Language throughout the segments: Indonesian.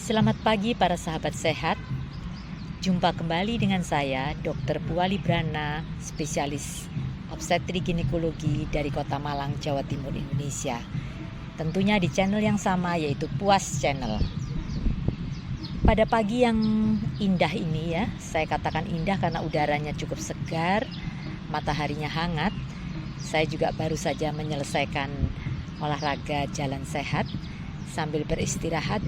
Selamat pagi para sahabat sehat. Jumpa kembali dengan saya Dr. Puali Brana, spesialis obstetri ginekologi dari Kota Malang, Jawa Timur, Indonesia. Tentunya di channel yang sama, yaitu Puas Channel. Pada pagi yang indah ini ya, saya katakan indah karena udaranya cukup segar, mataharinya hangat. Saya juga baru saja menyelesaikan olahraga jalan sehat. Sambil beristirahat,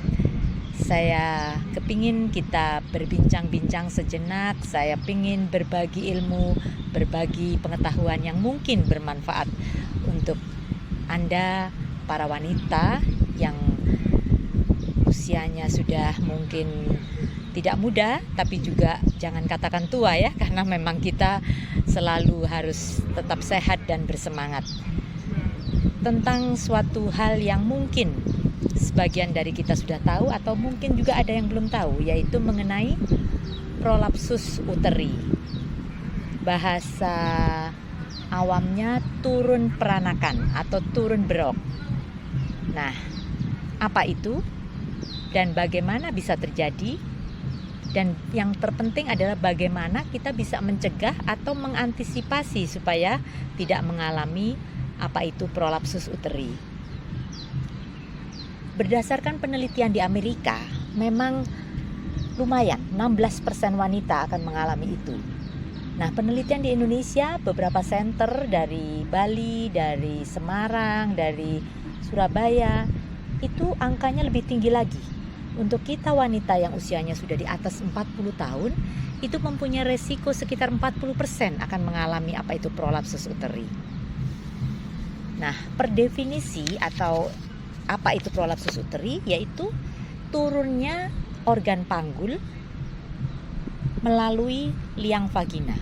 saya kepingin kita berbincang-bincang sejenak. Saya pingin berbagi ilmu, berbagi pengetahuan yang mungkin bermanfaat untuk Anda, para wanita yang usianya sudah mungkin tidak muda, tapi juga jangan katakan tua ya, karena memang kita selalu harus tetap sehat dan bersemangat. Tentang suatu hal yang mungkin sebagian dari kita sudah tahu atau mungkin juga ada yang belum tahu, yaitu mengenai prolapsus uteri. Bahasa awamnya turun peranakan atau turun berok. Nah, apa itu dan bagaimana bisa terjadi? Dan yang terpenting adalah bagaimana kita bisa mencegah atau mengantisipasi supaya tidak mengalami apa itu prolapsus uteri. Berdasarkan penelitian di Amerika, memang lumayan 16% wanita akan mengalami itu. Nah, penelitian di Indonesia, beberapa center dari Bali, dari Semarang, dari Surabaya, itu angkanya lebih tinggi lagi. Untuk kita wanita yang usianya sudah di atas 40 tahun, itu mempunyai resiko sekitar 40% akan mengalami apa itu prolapsus uteri. Nah, per definisi atau apa itu prolapsus uteri, yaitu turunnya organ panggul melalui liang vagina.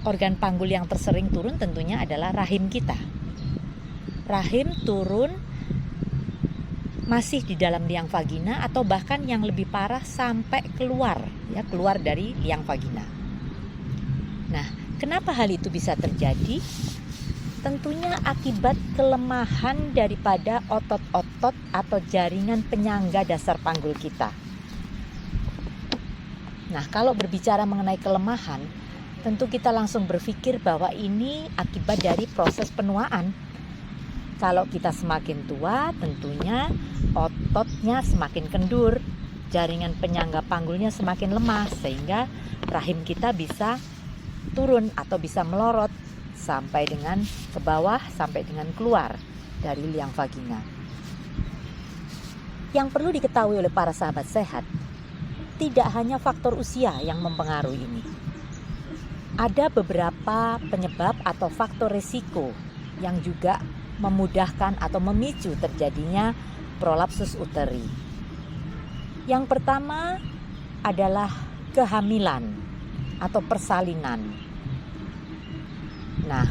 Organ panggul yang tersering turun tentunya adalah rahim kita. Rahim turun masih di dalam liang vagina atau bahkan yang lebih parah sampai keluar dari liang vagina. Nah, kenapa hal itu bisa terjadi? Tentunya akibat kelemahan daripada otot-otot atau jaringan penyangga dasar panggul kita. Nah, kalau berbicara mengenai kelemahan, tentu kita langsung berpikir bahwa ini akibat dari proses penuaan. Kalau kita semakin tua, tentunya ototnya semakin kendur, jaringan penyangga panggulnya semakin lemah, sehingga rahim kita bisa turun atau bisa melorot sampai dengan ke bawah, sampai dengan keluar dari liang vagina. Yang perlu diketahui oleh para sahabat sehat, tidak hanya faktor usia yang mempengaruhi ini. Ada beberapa penyebab atau faktor risiko yang juga memudahkan atau memicu terjadinya prolapsus uteri. Yang pertama adalah kehamilan atau persalinan. Nah,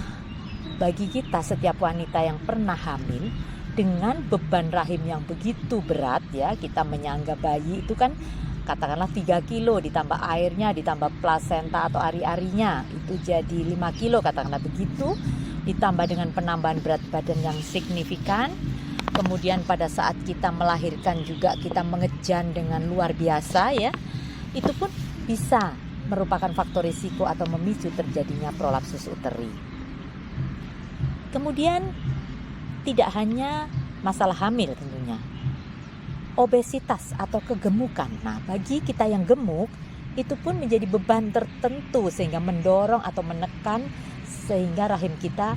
bagi kita setiap wanita yang pernah hamil dengan beban rahim yang begitu berat ya, kita menyangga bayi itu kan katakanlah 3 kilo ditambah airnya, ditambah plasenta atau ari-arinya, itu jadi 5 kilo katakanlah begitu, ditambah dengan penambahan berat badan yang signifikan. Kemudian pada saat kita melahirkan juga kita mengejan dengan luar biasa ya, itu pun bisa merupakan faktor risiko atau memicu terjadinya prolapsus uteri. Kemudian tidak hanya masalah hamil tentunya, obesitas atau kegemukan. Nah, bagi kita yang gemuk, itu pun menjadi beban tertentu sehingga mendorong atau menekan sehingga rahim kita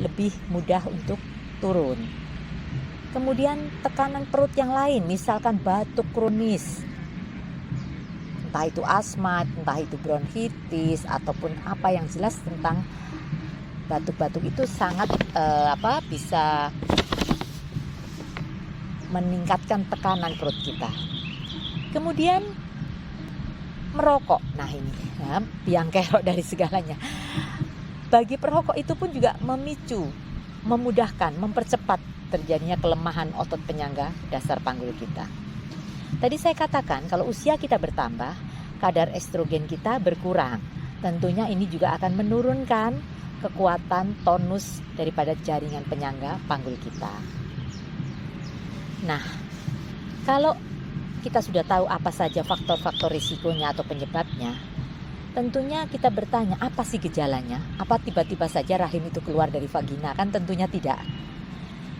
lebih mudah untuk turun. Kemudian tekanan perut yang lain, misalkan batuk kronis, entah itu asma, entah itu bronkitis, ataupun apa yang jelas tentang batuk-batuk itu sangat bisa meningkatkan tekanan perut kita. Kemudian merokok, nah ini biang kerok dari segalanya. Bagi perokok itu pun juga memicu, memudahkan, mempercepat terjadinya kelemahan otot penyangga dasar panggul kita. Tadi saya katakan kalau usia kita bertambah, kadar estrogen kita berkurang. Tentunya ini juga akan menurunkan kekuatan tonus daripada jaringan penyangga panggul kita. Nah, kalau kita sudah tahu apa saja faktor-faktor risikonya atau penyebabnya, tentunya kita bertanya, apa sih gejalanya? Apa tiba-tiba saja rahim itu keluar dari vagina? Kan tentunya tidak.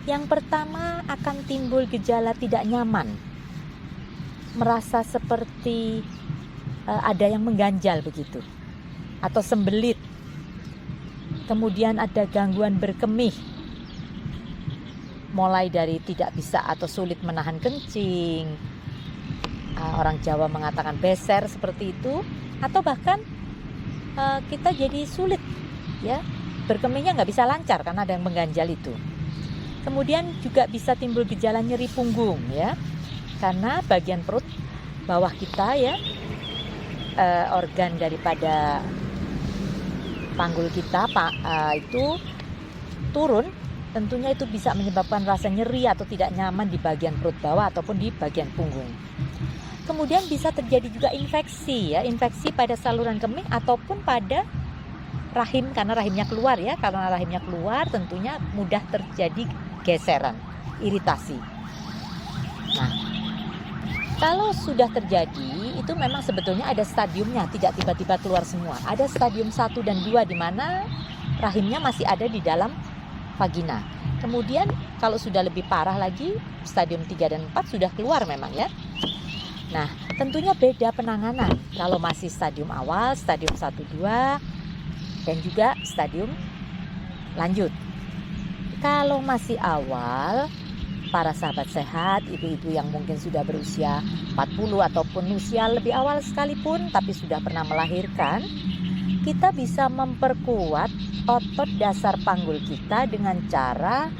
Yang pertama akan timbul gejala tidak nyaman, merasa seperti ada yang mengganjal begitu, atau sembelit. Kemudian ada gangguan berkemih, mulai dari tidak bisa atau sulit menahan kencing, orang Jawa mengatakan beser seperti itu, atau bahkan kita jadi sulit ya, berkemihnya nggak bisa lancar karena ada yang mengganjal itu. Kemudian juga bisa timbul gejala nyeri punggung ya, karena bagian perut bawah kita ya, organ daripada panggul kita itu turun, tentunya itu bisa menyebabkan rasa nyeri atau tidak nyaman di bagian perut bawah ataupun di bagian punggung. Kemudian bisa terjadi juga infeksi ya, infeksi pada saluran kemih ataupun pada rahim karena rahimnya keluar ya. Karena rahimnya keluar tentunya mudah terjadi geseran, iritasi. Nah, kalau sudah terjadi itu memang sebetulnya ada stadiumnya, tidak tiba-tiba keluar semua. Ada stadium 1 dan 2 di mana rahimnya masih ada di dalam vagina. Kemudian kalau sudah lebih parah lagi, stadium 3 dan 4 sudah keluar memang ya. Nah, tentunya beda penanganan. Kalau masih stadium awal, stadium 1, 2, dan juga stadium lanjut. Kalau masih awal, para sahabat sehat, ibu-ibu yang mungkin sudah berusia 40 ataupun usia lebih awal sekalipun, tapi sudah pernah melahirkan, kita bisa memperkuat otot dasar panggul kita dengan cara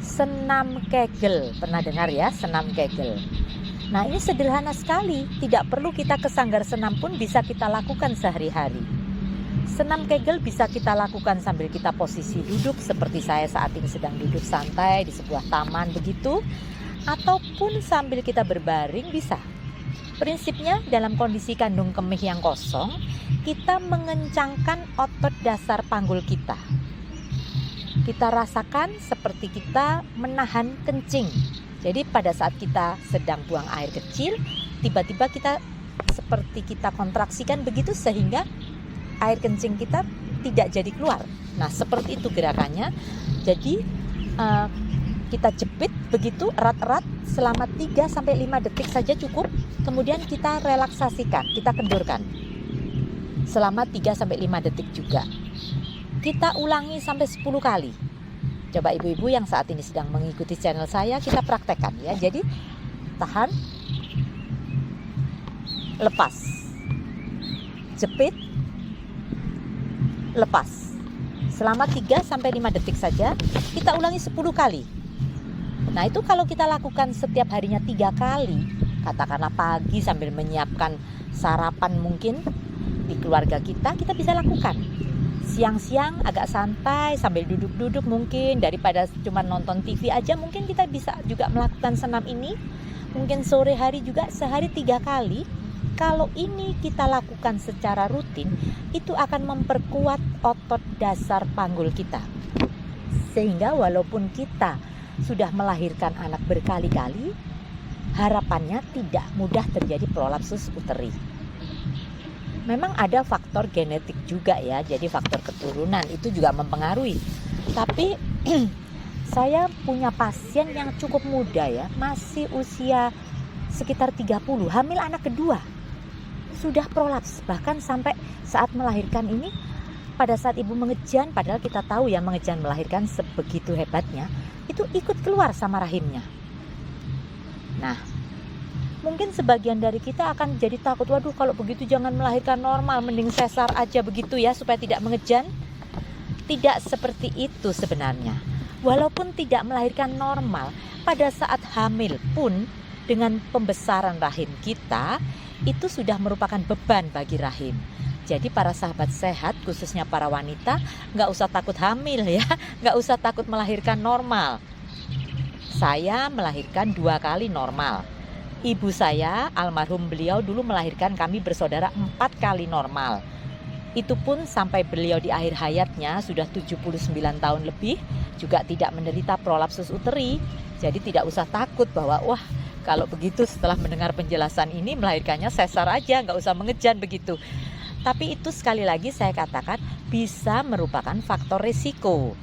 senam Kegel. Pernah dengar ya, senam Kegel? Nah, ini sederhana sekali, tidak perlu kita ke sanggar senam pun bisa kita lakukan sehari-hari. Senam Kegel bisa kita lakukan sambil kita posisi duduk seperti saya saat ini sedang duduk santai di sebuah taman begitu, ataupun sambil kita berbaring bisa. Prinsipnya dalam kondisi kandung kemih yang kosong, kita mengencangkan otot dasar panggul kita. Kita rasakan seperti kita menahan kencing. Jadi pada saat kita sedang buang air kecil, tiba-tiba kita seperti kita kontraksikan begitu sehingga air kencing kita tidak jadi keluar. Nah, seperti itu gerakannya. Jadi kita jepit begitu erat-erat selama 3-5 detik saja cukup. Kemudian kita relaksasikan, kita kendurkan selama 3-5 detik juga. Kita ulangi sampai 10 kali. Coba ibu-ibu yang saat ini sedang mengikuti channel saya, kita praktekkan ya. Jadi tahan, lepas, jepit, lepas. Selama 3-5 detik saja, kita ulangi 10 kali. Nah, itu kalau kita lakukan setiap harinya 3 kali, katakanlah pagi sambil menyiapkan sarapan mungkin di keluarga kita bisa lakukan. Siang-siang agak santai sambil duduk-duduk mungkin, daripada cuma nonton TV aja, mungkin kita bisa juga melakukan senam ini. Mungkin sore hari juga sehari 3 kali. Kalau ini kita lakukan secara rutin, itu akan memperkuat otot dasar panggul kita. Sehingga walaupun kita sudah melahirkan anak berkali-kali, harapannya tidak mudah terjadi prolapsus uteri. Memang ada faktor genetik juga ya, jadi faktor keturunan itu juga mempengaruhi. Tapi saya punya pasien yang cukup muda ya, masih usia sekitar 30, hamil anak kedua. Sudah prolaps, bahkan sampai saat melahirkan ini, pada saat ibu mengejan, padahal kita tahu ya mengejan melahirkan sebegitu hebatnya, itu ikut keluar sama rahimnya. Nah, mungkin sebagian dari kita akan jadi takut, waduh kalau begitu jangan melahirkan normal, mending sesar aja begitu ya supaya tidak mengejan. Tidak seperti itu sebenarnya. Walaupun tidak melahirkan normal, pada saat hamil pun dengan pembesaran rahim kita, itu sudah merupakan beban bagi rahim. Jadi para sahabat sehat, khususnya para wanita, gak usah takut hamil ya, gak usah takut melahirkan normal. Saya melahirkan 2 kali normal. Ibu saya, almarhum beliau dulu melahirkan kami bersaudara 4 kali normal. Itu pun sampai beliau di akhir hayatnya, sudah 79 tahun lebih, juga tidak menderita prolapsus uteri. Jadi tidak usah takut bahwa wah Kalau begitu setelah mendengar penjelasan ini melahirkannya sesar aja, nggak usah mengejan begitu. Tapi itu sekali lagi saya katakan bisa merupakan faktor risiko.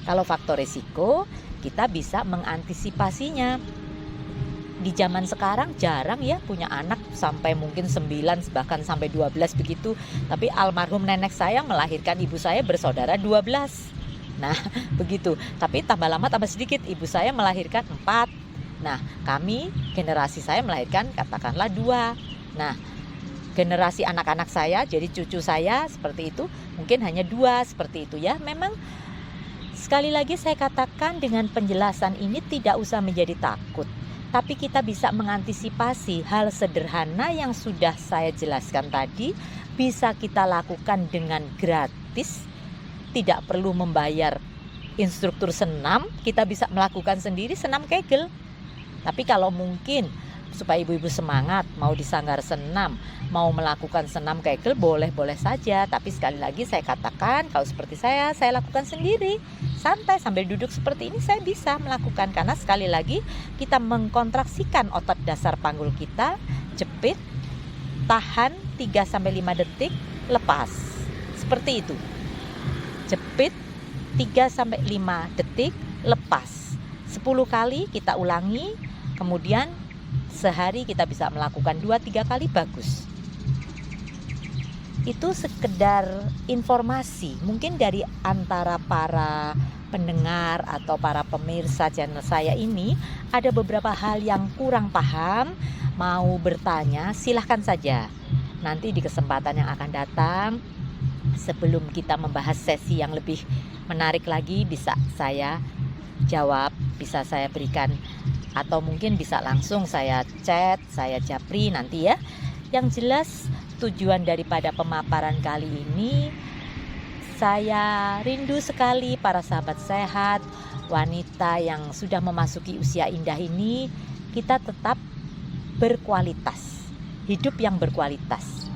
Kalau faktor risiko kita bisa mengantisipasinya. Di zaman sekarang jarang ya punya anak sampai mungkin 9 bahkan sampai 12 begitu. Tapi almarhum nenek saya melahirkan ibu saya bersaudara 12. Nah begitu. Tapi tambah lama tambah sedikit, ibu saya melahirkan 4. Nah, kami, generasi saya melahirkan katakanlah 2. Nah, generasi anak-anak saya, jadi cucu saya seperti itu, mungkin hanya 2 seperti itu ya. Memang sekali lagi saya katakan dengan penjelasan ini tidak usah menjadi takut. Tapi kita bisa mengantisipasi hal sederhana yang sudah saya jelaskan tadi, bisa kita lakukan dengan gratis, tidak perlu membayar instruktur senam, kita bisa melakukan sendiri senam Kegel. Tapi kalau mungkin supaya ibu-ibu semangat mau disanggar senam, mau melakukan senam Kegel, boleh-boleh saja. Tapi sekali lagi saya katakan, kalau seperti saya lakukan sendiri. Santai sambil duduk seperti ini saya bisa melakukan. Karena sekali lagi kita mengkontraksikan otot dasar panggul kita, jepit, tahan 3-5 detik, lepas. Seperti itu. Jepit 3-5 detik, lepas. 10 kali kita ulangi. Kemudian sehari kita bisa melakukan 2-3 kali, bagus. Itu sekedar informasi. Mungkin dari antara para pendengar atau para pemirsa channel saya ini ada beberapa hal yang kurang paham, mau bertanya silahkan saja. Nanti di kesempatan yang akan datang, sebelum kita membahas sesi yang lebih menarik lagi, bisa saya jawab, bisa saya berikan, atau mungkin bisa langsung saya chat, saya japri nanti ya. Yang jelas tujuan daripada pemaparan kali ini, saya rindu sekali para sahabat sehat, wanita yang sudah memasuki usia indah ini, kita tetap berkualitas, hidup yang berkualitas.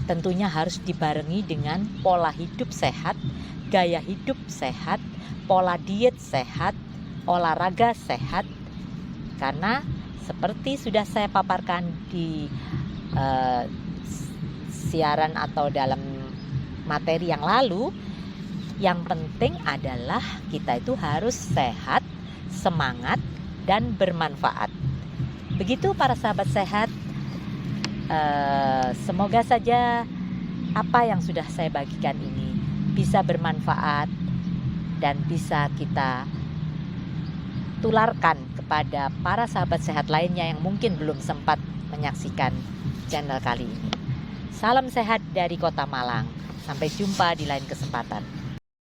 Tentunya harus dibarengi dengan pola hidup sehat, gaya hidup sehat, pola diet sehat, olahraga sehat. Karena seperti sudah saya paparkan di siaran atau dalam materi yang lalu, yang penting adalah kita itu harus sehat, semangat, dan bermanfaat. Begitu para sahabat sehat, semoga saja apa yang sudah saya bagikan ini bisa bermanfaat dan bisa kita tularkan kepada para sahabat sehat lainnya yang mungkin belum sempat menyaksikan channel kali ini. Salam sehat dari Kota Malang. Sampai jumpa di lain kesempatan.